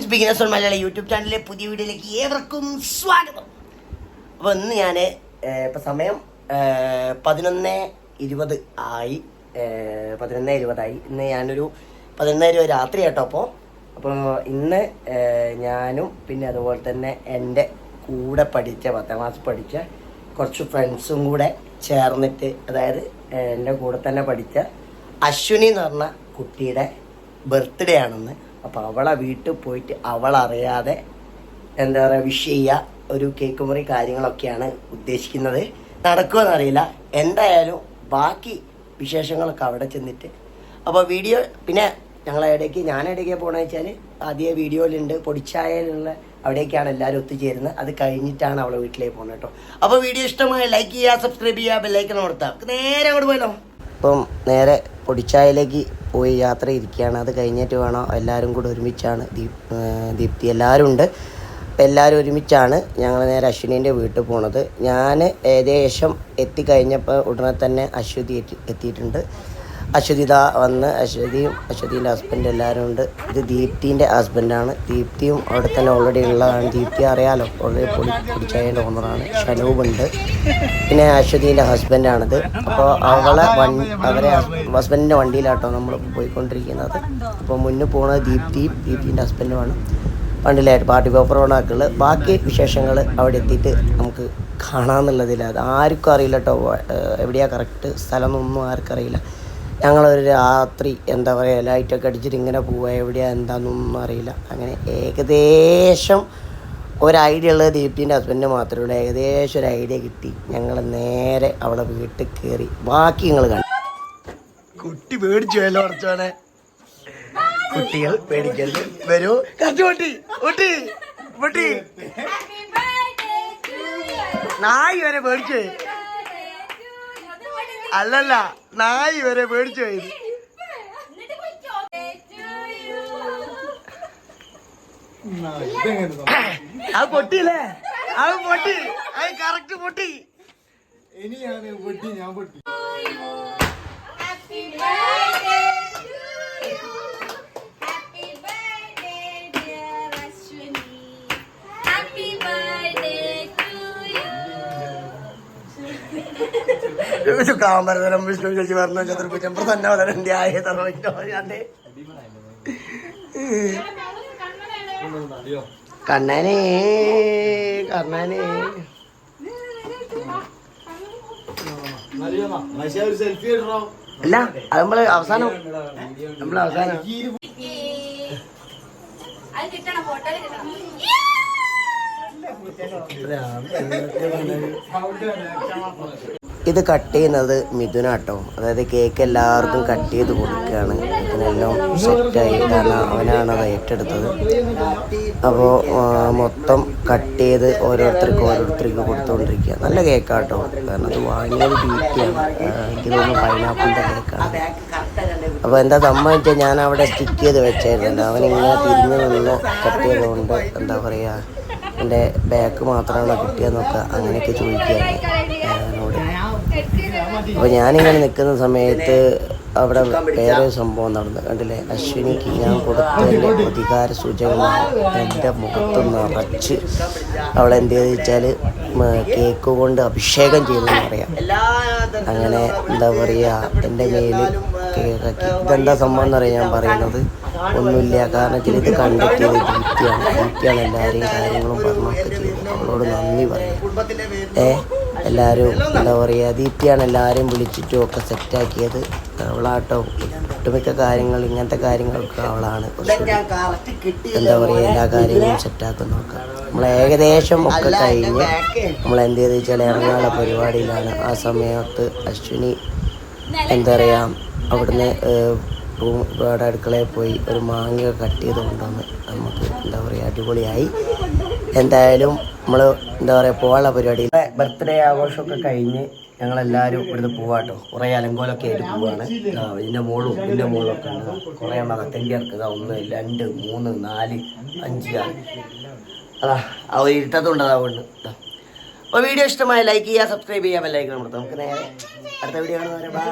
Beginners on Malayalam YouTube ചാനലിലെ പുതിയ വീഡിയോയിലേക്ക് ഏവർക്കും സ്വാഗതം. അപ്പോൾ ഇന്ന് ഞാൻ ഇപ്പം സമയം 11:20 ആയി. 11:20 ഇന്ന് ഞാനൊരു 11:20 രാത്രി കേട്ടോ. അപ്പോൾ ഇന്ന് ഞാനും പിന്നെ അതുപോലെ തന്നെ എൻ്റെ കൂടെ പഠിച്ച 10ാം ക്ലാസ് പഠിച്ച കുറച്ച് ഫ്രണ്ട്സും കൂടെ ചേർന്നിട്ട്, അതായത് എൻ്റെ കൂടെ തന്നെ പഠിച്ച അശ്വിനി എന്ന് പറഞ്ഞ കുട്ടിയുടെ ബർത്ത്ഡേ ആണെന്ന്. അപ്പോൾ അവളെ വീട്ടിൽ പോയിട്ട് അവളറിയാതെ എന്താ പറയുക വിഷ് ചെയ്യുക, ഒരു കേക്ക് മുറി കാര്യങ്ങളൊക്കെയാണ് ഉദ്ദേശിക്കുന്നത്. നടക്കുമെന്നറിയില്ല. എന്തായാലും ബാക്കി വിശേഷങ്ങളൊക്കെ അവിടെ ചെന്നിട്ട്. അപ്പോൾ വീഡിയോ പിന്നെ ഞാൻ എവിടേക്കാണ് പോകണമെന്ന് വെച്ചാൽ ആദ്യ വീഡിയോയിലുണ്ട് പൊടിച്ചായയിലുള്ള അവിടേക്കാണ് എല്ലാവരും ഒത്തുചേരുന്നത്. അത് കഴിഞ്ഞിട്ടാണ് അവളെ വീട്ടിലേക്ക് പോകുന്നത് കേട്ടോ. അപ്പോൾ വീഡിയോ ഇഷ്ടമായ ലൈക്ക് ചെയ്യുക, സബ്സ്ക്രൈബ് ചെയ്യുക, ബെല്ലൈക്കൺ കൊടുത്താൽ നേരെ അങ്ങോട്ട് പോയല്ലോ. അപ്പം നേരെ പൊടിച്ചായയിലേക്ക് പോയി യാത്ര ഇരിക്കുകയാണ്. അത് കഴിഞ്ഞിട്ട് വേണം എല്ലാവരും കൂടെ ഒരുമിച്ചാണ് ദീപ്തി എല്ലാവരും ഉണ്ട്. അപ്പം എല്ലാവരും ഒരുമിച്ചാണ് ഞങ്ങൾ നേരെ അശ്വിനീൻ്റെ വീട്ടിൽ പോണത്. ഞാൻ ഏകദേശം എത്തിക്കഴിഞ്ഞപ്പോൾ ഉടനെ തന്നെ അശ്വതി എത്തിയിട്ടുണ്ട്. അശ്വതി ഇതാ വന്ന്, അശ്വതീൻ്റെ ഹസ്ബൻഡ് എല്ലാവരും ഉണ്ട്. ഇത് ദീപ്തീൻ്റെ ഹസ്ബൻഡാണ്. ദീപ്തിയും അവിടെ തന്നെ ഓൾറെഡി ഉള്ളതാണ്. ദീപ്തി അറിയാലോ, ഓൾറെഡി പൊടിച്ചായൻ്റെ ഓണറാണ്. ഷനൂബുണ്ട്. പിന്നെ അശ്വതീൻ്റെ ഹസ്ബൻഡാണിത്. അപ്പോൾ അവരെ ഹസ്ബൻഡിൻ്റെ വണ്ടിയിലാട്ടോ നമ്മൾ പോയിക്കൊണ്ടിരിക്കുന്നത്. അപ്പോൾ മുന്നിൽ പോകുന്നത് ദീപ്തിൻ്റെ ഹസ്ബൻഡുമാണ്. വണ്ടിയിലായിട്ട് പാർട്ടി പേപ്പർ ഓണാക്കുള്ളത്. ബാക്കി വിശേഷങ്ങൾ അവിടെ എത്തിയിട്ട് നമുക്ക് കാണാമെന്നുള്ളതിൽ അത് ആർക്കും അറിയില്ല കേട്ടോ. എവിടെയാണ് കറക്റ്റ് സ്ഥലം എന്നൊന്നും ആർക്കും അറിയില്ല. ഞങ്ങളൊരു രാത്രി എന്താ പറയുക ലൈറ്റൊക്കെ അടിച്ചിട്ട് ഇങ്ങനെ പോവുക, എവിടെയാണ് എന്താണെന്നൊന്നും അറിയില്ല. അങ്ങനെ ഏകദേശം ഒരു ഐഡിയ ഉള്ളത് ദീപ്തിൻ്റെ ഹസ്ബൻഡിന് മാത്രമേ ഉള്ളൂ. ഏകദേശം ഒരു ഐഡിയ കിട്ടി. ഞങ്ങൾ നേരെ അവളെ വീട്ടിൽ കയറി. ബാക്കി നിങ്ങൾ കണ്ടു. കുട്ടി പേടിച്ചു വല്ലോ കുറച്ചോനെ. കുട്ടികൾ പേടിക്കരുത്. വരൂ കുട്ടി നായി വരെ പേടിച്ചു. അല്ലല്ല, നായി വരെ പേടിച്ചു പോയത്. അത് പൊട്ടിയില്ലേ? അത് പൊട്ടി, അത് കറക്റ്റ് പൊട്ടി. ഇനിയാണ് പൊട്ടി, ഞാൻ പൊട്ടി. കാമരതരം വിഷ്ണു ചേച്ചി പറഞ്ഞു ചതുർപ്പിച്ചപ്പോൾ തന്നെ വളരെ ആയ തറവിട്ടോ. കണ്ണനെ അല്ല, അത് നമ്മള് അവസാനം ഇത് കട്ട് ചെയ്യുന്നത് മിഥുനാട്ടോ. അതായത് കേക്ക് എല്ലാവർക്കും കട്ട് ചെയ്ത് കൊടുക്കുകയാണ്. ഇതിനെല്ലാം സെറ്റായി, കാരണം അവനാണ് അത് ഏറ്റെടുത്തത്. അപ്പോൾ മൊത്തം കട്ട് ചെയ്ത് ഓരോരുത്തർക്ക് കൊടുത്തുകൊണ്ടിരിക്കുക. നല്ല കേക്കാട്ടോ, കാരണം അത് വാങ്ങിയത് ബീറ്റിയാണ്. എനിക്ക് തോന്നുന്നു പൈനാപ്പിളിൻ്റെ കേക്കാണ്. അപ്പോൾ എന്താ സംഭവിച്ചാൽ ഞാൻ അവിടെ സ്റ്റിക്ക് ചെയ്ത് വെച്ചായിരുന്നല്ലോ. അവനിങ്ങനെ തിരിഞ്ഞു നിന്ന് കട്ട് ചെയ്തുകൊണ്ട് എന്താ പറയുക, എൻ്റെ ബാക്ക് മാത്രമാണോ കിട്ടിയെന്നൊക്കെ അങ്ങനെയൊക്കെ ചോദിക്കുകയാണ് എന്നോട്. അപ്പോൾ ഞാനിങ്ങനെ നിൽക്കുന്ന സമയത്ത് അവിടെ വേറെ സംഭവം നടന്നു കണ്ടില്ലേ. അശ്വിനിക്ക് ഞാൻ കൊടുത്തതിൻ്റെ പ്രതികാര സൂചകമായി എൻ്റെ മുഖത്ത് നിറച്ച് അവളെന്ത് ചെയ്തെന്ന് വെച്ചാൽ കേക്ക് കൊണ്ട് അഭിഷേകം ചെയ്തെന്ന് പറയാം. അങ്ങനെ എന്താ പറയുക, എൻ്റെ മേല് കേക്കാക്കി. ഇതെന്താ സംഭവം എന്നറിയാം ഞാൻ പറയുന്നത്. ഒന്നുമില്ല, കാരണം വെച്ചാൽ ഇത് കണ്ടക്ട് ചെയ്ത് ദീപ്തിയാണ് എല്ലാവരെയും കാര്യങ്ങളും പറഞ്ഞൊക്കെ ചെയ്തത്. അവളോട് നന്ദി പറയാം. എല്ലാവരും എന്താ പറയുക, ദീപ്തിയാണ് എല്ലാവരെയും വിളിച്ചിട്ടും ഒക്കെ സെറ്റാക്കിയത്. അവളാട്ടോ ഒട്ടുമിക്ക കാര്യങ്ങൾ, ഇങ്ങനത്തെ കാര്യങ്ങളൊക്കെ അവളാണ് എന്താ പറയുക എല്ലാ കാര്യങ്ങളും സെറ്റാക്കുന്നതൊക്കെ. നമ്മൾ ഏകദേശം ഒക്കെ കഴിഞ്ഞ് നമ്മളെന്ത് ചെയ്ത് വെച്ചാൽ ഇറങ്ങാനുള്ള പരിപാടിയിലാണ്. ആ സമയത്ത് അശ്വിനി എന്താ പറയുക അവിടുന്ന് ഇവിടെ അടുക്കളയിൽ പോയി ഒരു മാങ്ങ കട്ട് ചെയ്ത് കൊണ്ടുവന്ന് നമുക്ക് എന്താ പറയുക അടിപൊളിയായി. എന്തായാലും നമ്മൾ എന്താ പറയുക പോകാനുള്ള പരിപാടി. ബർത്ത്ഡേ ആഘോഷമൊക്കെ കഴിഞ്ഞ് ഞങ്ങളെല്ലാവരും ഇവിടുന്ന് പോവാട്ടോ. കുറേ അലങ്കോലൊക്കെ ആയിട്ട് പോവാണ്. ഇതിൻ്റെ മോളും ഒക്കെ ഉണ്ട്. കുറേ എണ്ണം തെണ്ടി ഇറക്കുക. 1 2 3 4 5 6 അതാ ആ ഒരു ഇരുട്ടത്തുണ്ട്. അതുകൊണ്ട് അപ്പോൾ വീഡിയോ ഇഷ്ടമായ ലൈക്ക് ചെയ്യുക, സബ്സ്ക്രൈബ് ചെയ്യുക, ബെല്ലൈക്കൺ കൊടുത്താൽ നമുക്ക് നേരെ അടുത്ത വീഡിയോ കാണുന്നവരെ ബൈ.